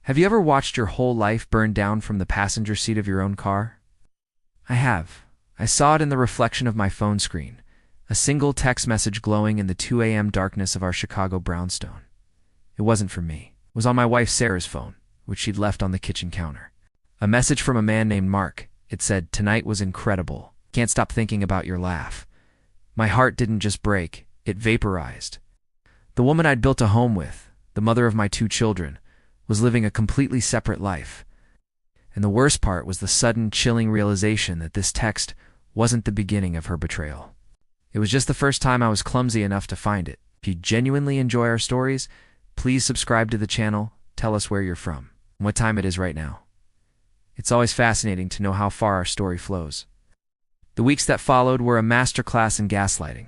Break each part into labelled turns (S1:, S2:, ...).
S1: Have you ever watched your whole life burn down from the passenger seat of your own car? I have. I saw it in the reflection of my phone screen, a single text message glowing in the 2 a.m. darkness of our Chicago brownstone. It wasn't from me. It was on my wife Sarah's phone, which she'd left on the kitchen counter. A message from a man named Mark. It said, "Tonight was incredible. Can't stop thinking about your laugh." My heart didn't just break, it vaporized. The woman I'd built a home with, the mother of my 2 children, was living a completely separate life. And the worst part was the sudden, chilling realization that this text wasn't the beginning of her betrayal. It was just the first time I was clumsy enough to find it. If you genuinely enjoy our stories, please subscribe to the channel, tell us where you're from, and what time it is right now. It's always fascinating to know how far our story flows. The weeks that followed were a masterclass in gaslighting.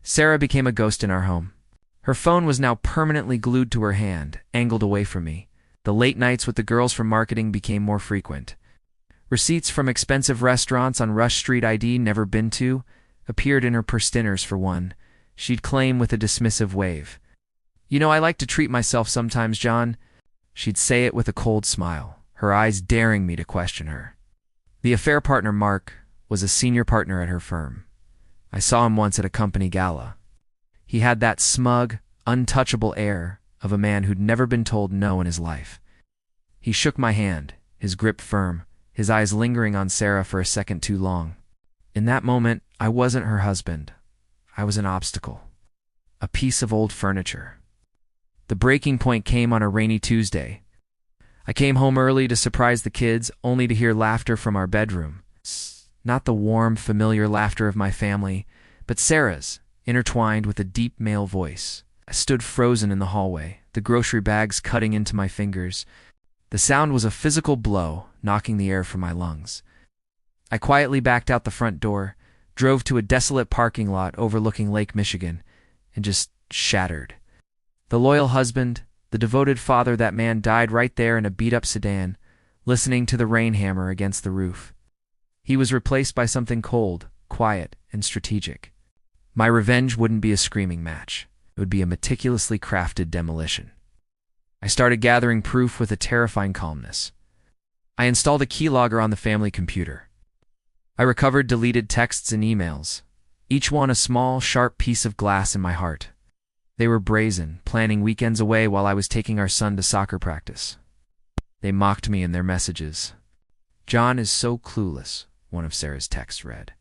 S1: Sarah became a ghost in our home. Her phone was now permanently glued to her hand, angled away from me. The late nights with the girls from marketing became more frequent. Receipts from expensive restaurants on Rush Street I'd never been to appeared in her purse dinners for one. She'd claim with a dismissive wave, "You know, I like to treat myself sometimes, John." She'd say it with a cold smile, her eyes daring me to question her. The affair partner, Mark, was a senior partner at her firm. I saw him once at a company gala. He had that smug, untouchable air of a man who'd never been told no in his life. He shook my hand, his grip firm, his eyes lingering on Sarah for a second too long. In that moment, I wasn't her husband. I was an obstacle, a piece of old furniture. The breaking point came on a rainy Tuesday. I came home early to surprise the kids, only to hear laughter from our bedroom. Not the warm, familiar laughter of my family, but Sarah's, intertwined with a deep male voice. I stood frozen in the hallway, the grocery bags cutting into my fingers. The sound was a physical blow, knocking the air from my lungs. I quietly backed out the front door, drove to a desolate parking lot overlooking Lake Michigan, and just shattered. The loyal husband, the devoted father, that man died right there in a beat-up sedan, listening to the rain hammer against the roof. He was replaced by something cold, quiet, and strategic. My revenge wouldn't be a screaming match. It would be a meticulously crafted demolition. I started gathering proof with a terrifying calmness. I installed a keylogger on the family computer. I recovered deleted texts and emails, each one a small, sharp piece of glass in my heart. They were brazen, planning weekends away while I was taking our son to soccer practice. They mocked me in their messages. "John is so clueless," one of Sarah's texts read.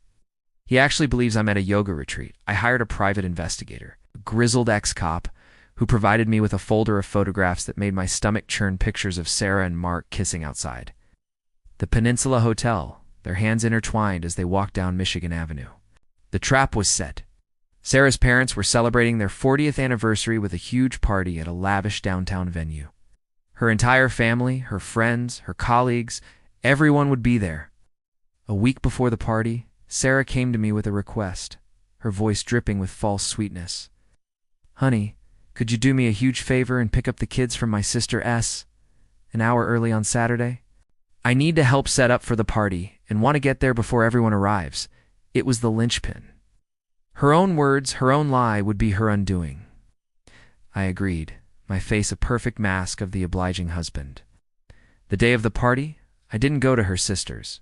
S1: "He actually believes I'm at a yoga retreat. I hired a private investigator, a grizzled ex-cop, who provided me with a folder of photographs that made my stomach churn pictures of Sarah and Mark kissing outside the Peninsula Hotel, their hands intertwined as they walked down Michigan Avenue. The trap was set. Sarah's parents were celebrating their 40th anniversary with a huge party at a lavish downtown venue. Her entire family, her friends, her colleagues, everyone would be there. A week before the party, Sarah came to me with a request, her voice dripping with false sweetness. "Honey, could you do me a huge favor and pick up the kids from my sister S an hour early on Saturday? I need to help set up for the party and want to get there before everyone arrives." It was the linchpin. Her own words, her own lie would be her undoing. I agreed, my face a perfect mask of the obliging husband. The day of the party, I didn't go to her sister's.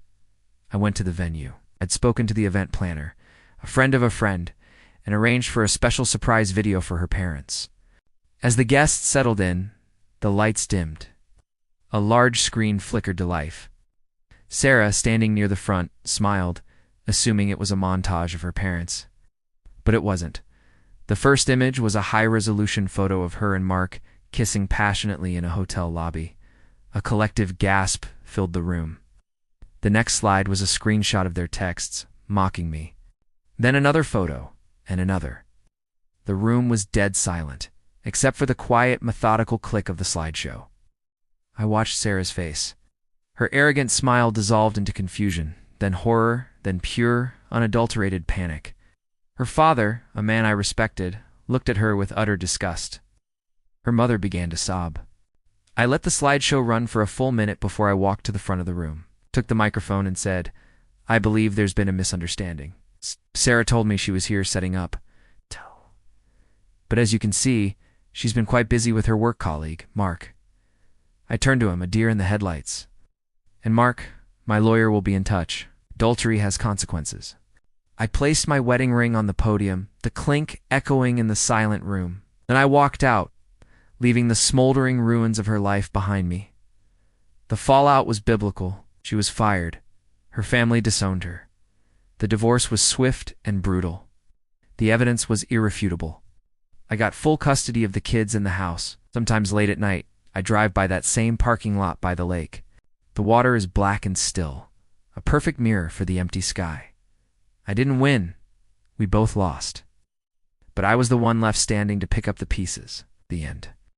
S1: I went to the venue. I'd spoken to the event planner, a friend of a friend, and arranged for a special surprise video for her parents. As the guests settled in, the lights dimmed. A large screen flickered to life. Sarah, standing near the front, smiled, assuming it was a montage of her parents. But it wasn't. The first image was a high-resolution photo of her and Mark kissing passionately in a hotel lobby. A collective gasp filled the room. The next slide was a screenshot of their texts, mocking me. Then another photo, and another. The room was dead silent, except for the quiet, methodical click of the slideshow. I watched Sarah's face. Her arrogant smile dissolved into confusion, then horror, then pure, unadulterated panic. Her father, a man I respected, looked at her with utter disgust. Her mother began to sob. I let the slideshow run for a full minute before I walked to the front of the room, took the microphone and said, "I believe there's been a misunderstanding. Sarah told me she was here setting up. But as you can see, she's been quite busy with her work colleague, Mark. I turned to him, a deer in the headlights. And Mark, my lawyer will be in touch. Adultery has consequences. I placed my wedding ring on the podium, the clink echoing in the silent room. Then I walked out, leaving the smoldering ruins of her life behind me. The fallout was biblical. She was fired. Her family disowned her. The divorce was swift and brutal. The evidence was irrefutable. I got full custody of the kids in the house. Sometimes late at night, I drive by that same parking lot by the lake. The water is black and still, a perfect mirror for the empty sky. I didn't win. We both lost. But I was the one left standing to pick up the pieces. The end.